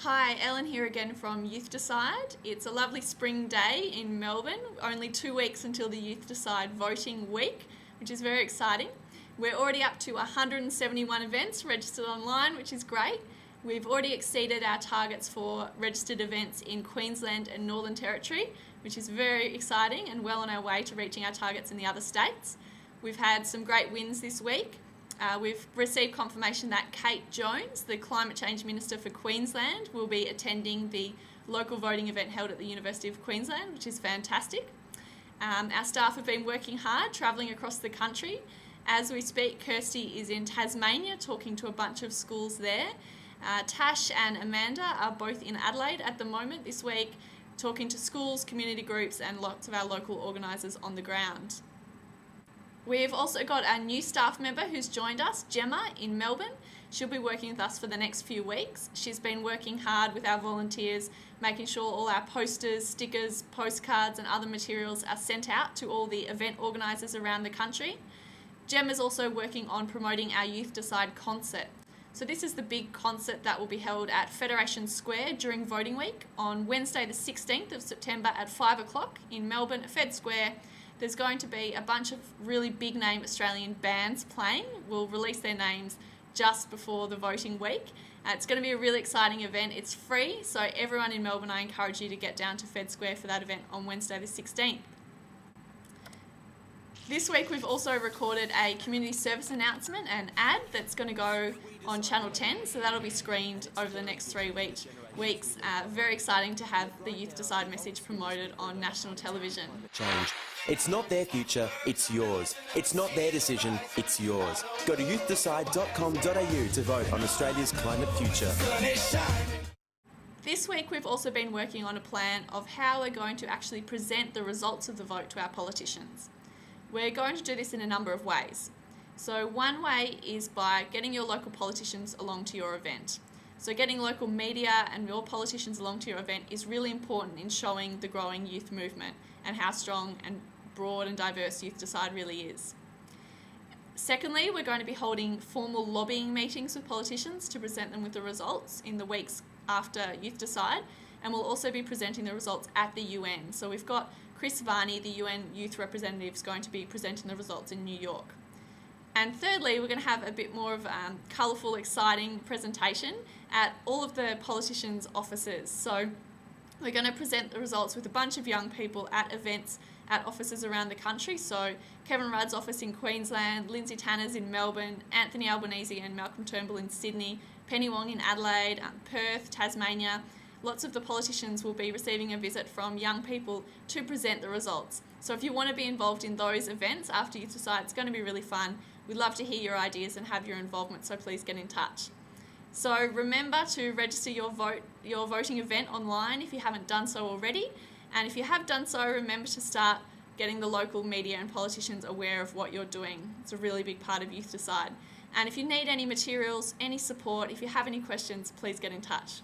Hi, Ellen here again from Youth Decide. It's a lovely spring day in Melbourne, only 2 weeks until the Youth Decide voting week, which is very exciting. We're already up to 171 events registered online, which is great. We've already exceeded our targets for registered events in Queensland and Northern Territory, which is very exciting and well on our way to reaching our targets in the other states. We've had some great wins this week. We've received confirmation that Kate Jones, the Climate Change Minister for Queensland, will be attending the local voting event held at the University of Queensland, which is fantastic. Our staff have been working hard, travelling across the country. As we speak, Kirsty is in Tasmania talking to a bunch of schools there. Tash and Amanda are both in Adelaide at the moment this week, talking to schools, community groups and lots of our local organisers on the ground. We've also got a new staff member who's joined us, Gemma, in Melbourne. She'll be working with us for the next few weeks. She's been working hard with our volunteers, making sure all our posters, stickers, postcards and other materials are sent out to all the event organisers around the country. Gemma's also working on promoting our Youth Decide concert. So this is the big concert that will be held at Federation Square during voting week on Wednesday the 16th of September at 5 o'clock in Melbourne at Fed Square. There's going to be a bunch of really big name Australian bands playing. We'll release their names just before the voting week. It's going to be a really exciting event. It's free, so everyone in Melbourne, I encourage you to get down to Fed Square for that event on Wednesday the 16th. This week we've also recorded a community service announcement, an ad that's going to go on Channel 10, so that'll be screened over the next 3 weeks. Very exciting to have the Youth Decide message promoted on national television. Change. It's not their future, it's yours. It's not their decision, it's yours. Go to youthdecide.com.au to vote on Australia's climate future. This week we've also been working on a plan of how we're going to actually present the results of the vote to our politicians. We're going to do this in a number of ways. So one way is by getting your local politicians along to your event. So getting local media and your politicians along to your event is really important in showing the growing youth movement and how strong and broad and diverse Youth Decide really is. Secondly, we're going to be holding formal lobbying meetings with politicians to present them with the results in the weeks after Youth Decide, and we'll also be presenting the results at the UN. So we've got Chris Varney, the UN Youth Representative, is going to be presenting the results in New York. And thirdly, we're going to have a bit more of a colourful, exciting presentation at all of the politicians' offices. So we're going to present the results with a bunch of young people at events at offices around the country. So Kevin Rudd's office in Queensland, Lindsay Tanner's in Melbourne, Anthony Albanese and Malcolm Turnbull in Sydney, Penny Wong in Adelaide, Perth, Tasmania. Lots of the politicians will be receiving a visit from young people to present the results. So if you want to be involved in those events after Youth Decide, it's going to be really fun. We'd love to hear your ideas and have your involvement, so please get in touch. So remember to register your voting event online if you haven't done so already. And if you have done so, remember to start getting the local media and politicians aware of what you're doing. It's a really big part of Youth Decide. And if you need any materials, any support, if you have any questions, please get in touch.